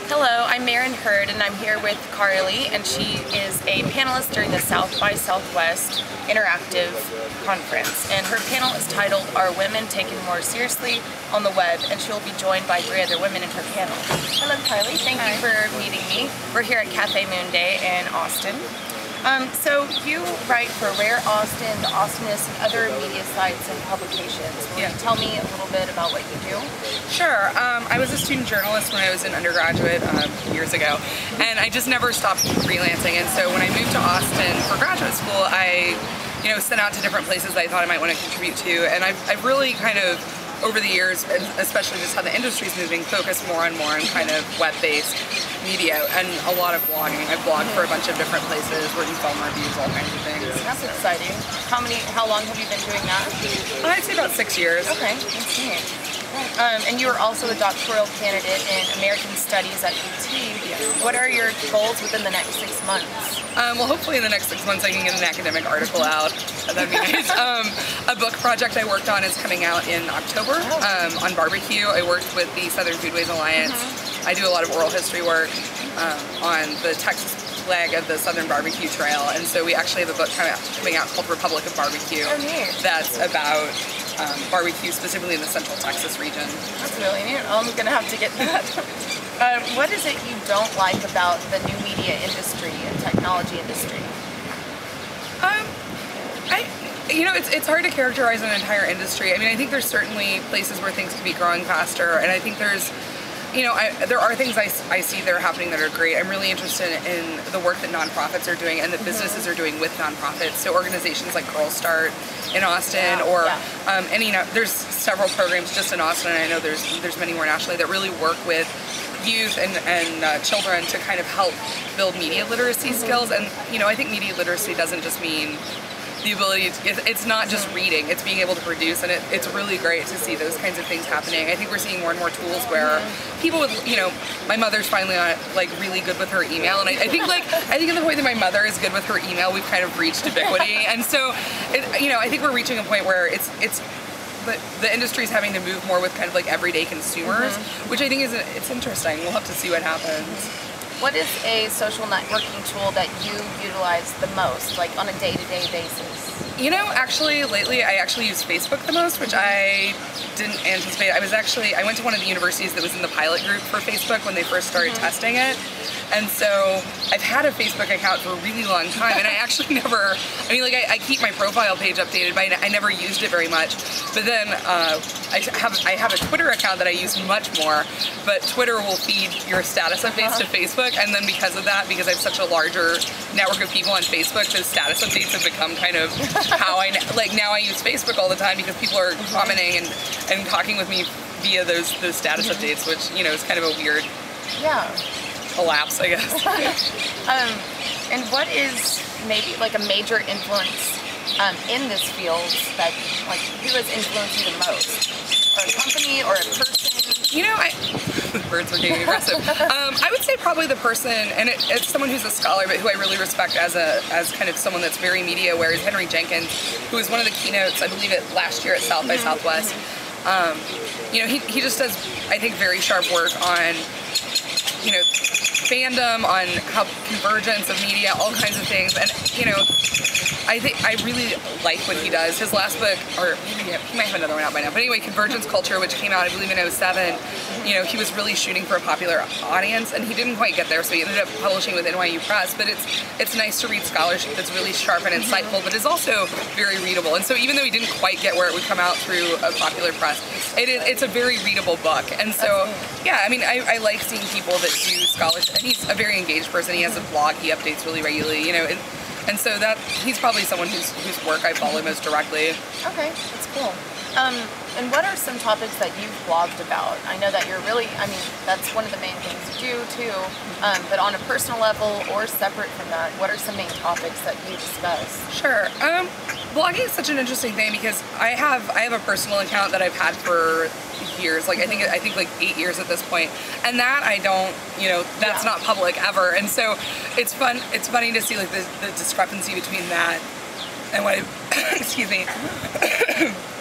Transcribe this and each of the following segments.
Hello, I'm Marin Hurd, and I'm here with Carly, and she is a panelist during the South by Southwest Interactive Conference. And her panel is titled, Are Women Taken More Seriously on the Web? And she will be joined by 3 other women in her panel. Hello, Carly. Thank you for meeting me. We're here at Cafe Moon Day in Austin. So you write for Rare Austin, The Austinist, and other media sites and publications. Will you tell me a little bit about what you do? Sure. I was a student journalist when I was an undergraduate years ago, and I just never stopped freelancing. And so when I moved to Austin for graduate school, I sent out to different places I thought I might want to contribute to, and I've really kind of, over the years, and especially just how the industry's moving, focused more and more on kind of web-based media and a lot of blogging. I've blogged for a bunch of different places, written film reviews, all kinds of things. That's exciting. How long have you been doing that? I'd say about 6 years. Okay, that's neat. And you are also a doctoral candidate in American Studies at UT. What are your goals within the next 6 months? Well, hopefully in the next 6 months I can get an academic article out. That'd be nice. A book project I worked on is coming out in October on barbecue. I worked with the Southern Foodways Alliance. I do a lot of oral history work on the Texas leg of the Southern Barbecue Trail, and so we actually have a book coming out called Republic of Barbecue. Oh, neat. That's about barbecue specifically in the Central Texas region. That's really neat. I'm going to have to get that. What is it you don't like about the new media industry and technology industry? It's hard to characterize an entire industry. I mean, I think there's certainly places where things could be growing faster, and I think there's there are things I see that are happening that are great. I'm really interested in the work that nonprofits are doing and that businesses are doing with nonprofits. So organizations like Girl Start in Austin, there's several programs just in Austin, and I know there's many more nationally that really work with youth and children to kind of help build media literacy skills. And I think media literacy doesn't just mean the ability it's not just reading, it's being able to produce, and it's really great to see those kinds of things happening. I think we're seeing more and more tools where people would, my mother's finally really good with her email, and I think at the point that my mother is good with her email, we've kind of reached ubiquity. And so I think we're reaching a point where the industry's having to move more with kind of like everyday consumers, which I think it's interesting. We'll have to see what happens. What is a social networking tool that you utilize the most, like on a day-to-day basis? Actually, lately I actually use Facebook the most, which I didn't anticipate. I went to one of the universities that was in the pilot group for Facebook when they first started testing it. And so I've had a Facebook account for a really long time, and I actually I keep my profile page updated, but I never used it very much. But then I have a Twitter account that I use much more, but Twitter will feed your status updates to Facebook, and then because of that, because I have such a larger network of people on Facebook, those status updates have become kind of how now I use Facebook all the time because people are commenting and talking with me via those status updates, which is kind of a weird collapse, I guess. And what is maybe like a major influence in this field that who has influenced you the most? Or a company or a person? Birds are getting aggressive. I would say probably the person, and it's someone who's a scholar, but who I really respect as kind of someone that's very media aware, is Henry Jenkins, who was one of the keynotes, I believe, last year at South by Southwest. He just does, I think, very sharp work on fandom, on how convergence of media, all kinds of things, and I really like what he does. His last book, or maybe he might have another one out by now, but anyway, Convergence Culture, which came out, I believe, in 2007, he was really shooting for a popular audience, and he didn't quite get there, so he ended up publishing with NYU Press. But it's nice to read scholarship that's really sharp and insightful, but is also very readable. And so even though he didn't quite get where it would come out through a popular press, it's a very readable book. And so, I like seeing people that do scholarship, and he's a very engaged person. He has a blog he updates really regularly, and so he's probably someone whose work I follow most directly. Okay, that's cool. And what are some topics that you've blogged about? I know that you're really, that's one of the main things you do too, but on a personal level or separate from that, what are some main topics that you discuss? Sure. Blogging is such an interesting thing because I have a personal account that I've had for years, I think like 8 years at this point, and that I don't, that's not public ever, and so it's funny to see the discrepancy between that and what I, excuse me,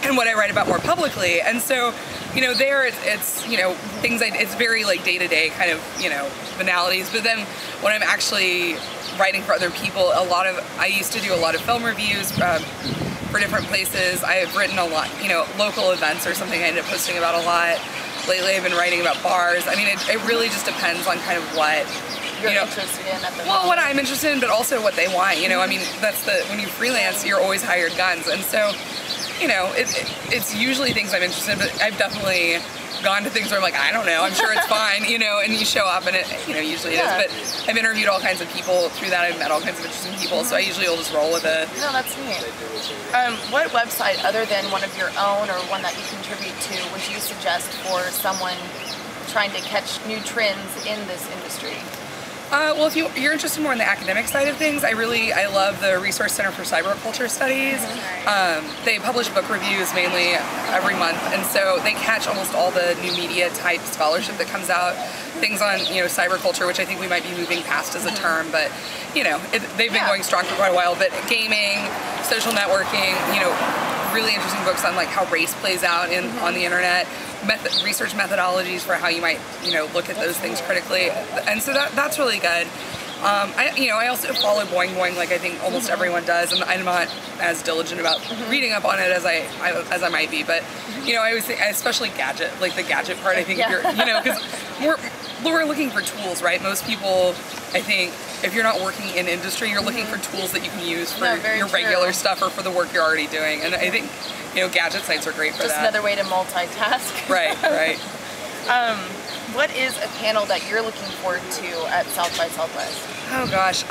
and what I write about more publicly. And so you know, there it's you know, things it's very like day-to-day kind of, you know, banalities. But then when I'm actually writing for other people, I used to do a lot of film reviews for different places. I have written a lot, you know, local events or something I ended up posting about a lot. Lately I've been writing about bars. I mean, it really just depends on kind of what you're interested in at the moment. Well, what I'm interested in, but also what they want, you know. I mean, that's when you freelance, you're always hired guns. And so, you know, it's usually things I'm interested in, but I've definitely gone to things where I'm like, I don't know, I'm sure it's fine, you know, and you show up and it, you know, usually it is. But I've interviewed all kinds of people through that. I've met all kinds of interesting people, so I usually will just roll with it. No, that's neat. What website, other than one of your own or one that you contribute to, would you suggest for someone trying to catch new trends in this industry? Well, if you're interested more in the academic side of things, I love the Resource Center for Cyberculture Studies. They publish book reviews mainly every month, and so they catch almost all the new media type scholarship that comes out. Things on, you know, cyberculture, which I think we might be moving past as a term, but you know, they've been going strong for quite a while. But gaming, social networking, you know, really interesting books on like how race plays out on the internet. Research methodologies for how you might, you know, look at those things critically, and so that's really good. I also follow Boing Boing like I think almost everyone does, and I'm not as diligent about reading up on it as I might be. But you know, I always think, especially the gadget part. I think if you're, you know, because we're looking for tools, right? Most people, I think, if you're not working in industry, you're looking for tools that you can use for your regular stuff or for the work you're already doing. And I think, you know, gadget sites are great for that. Just another way to multitask. Right. What is a panel that you're looking forward to at South by Southwest? Oh gosh,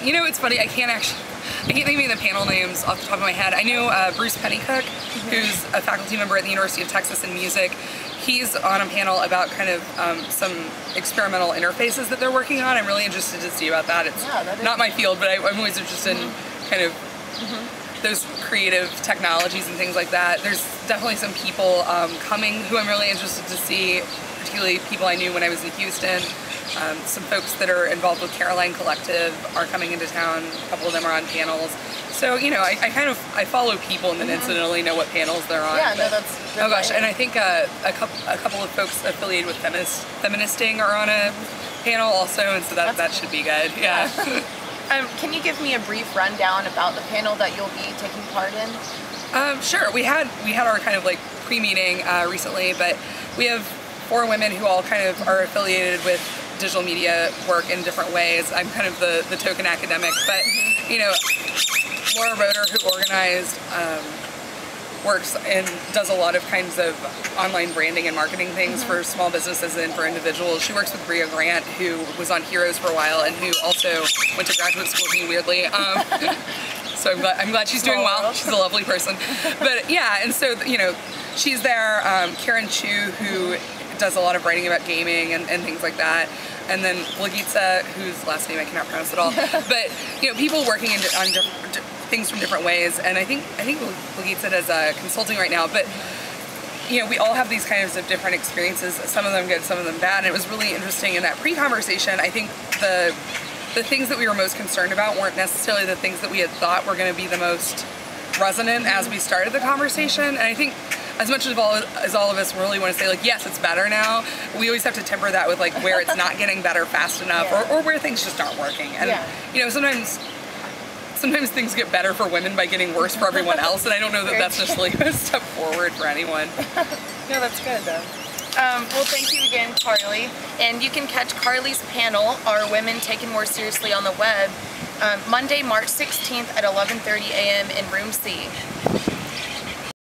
you know, it's funny. I can't think of the panel names off the top of my head. I knew Bruce Pennycook, who's a faculty member at the University of Texas in music. He's on a panel about kind of some experimental interfaces that they're working on. I'm really interested to see about that. It's not my field, but I'm always interested in kind of those creative technologies and things like that. There's definitely some people coming who I'm really interested to see, particularly people I knew when I was in Houston. Some folks that are involved with Caroline Collective are coming into town. A couple of them are on panels. So, you know, I follow people and then incidentally know what panels they're on. Yeah, no, that's oh gosh, and I think a couple of folks affiliated with Feministing are on a panel also, and so that should be good. Yeah. Can you give me a brief rundown about the panel that you'll be taking part in? Sure. We had our kind of like pre-meeting recently, but we have 4 women who all kind of are affiliated with digital media work in different ways. I'm kind of the token academic, but you know, Laura Roeder, who organized, works and does a lot of kinds of online branding and marketing things for small businesses and for individuals. She works with Bria Grant, who was on Heroes for a while and who also went to graduate school with me, weirdly. So I'm glad she's doing well. She's a lovely person. But yeah, and so, you know, she's there. Karen Chu, who does a lot of writing about gaming and things like that. And then Lagitza, whose last name I cannot pronounce at all. But, you know, people working on things from different ways. And I think Lagitza does consulting right now. But, you know, we all have these kinds of different experiences, some of them good, some of them bad. And it was really interesting in that pre-conversation. I think the things that we were most concerned about weren't necessarily the things that we had thought were going to be the most resonant as we started the conversation. And I think as much as all of us really want to say, like, yes, it's better now, we always have to temper that with, like, where it's not getting better fast enough or where things just aren't working. And, you know, sometimes things get better for women by getting worse for everyone else, and I don't know that that's necessarily a step forward for anyone. No, that's good, though. Well, thank you again, Carly. And you can catch Carly's panel, Are Women Taken More Seriously, on the web, Monday, March 16th at 11:30 a.m. in Room C.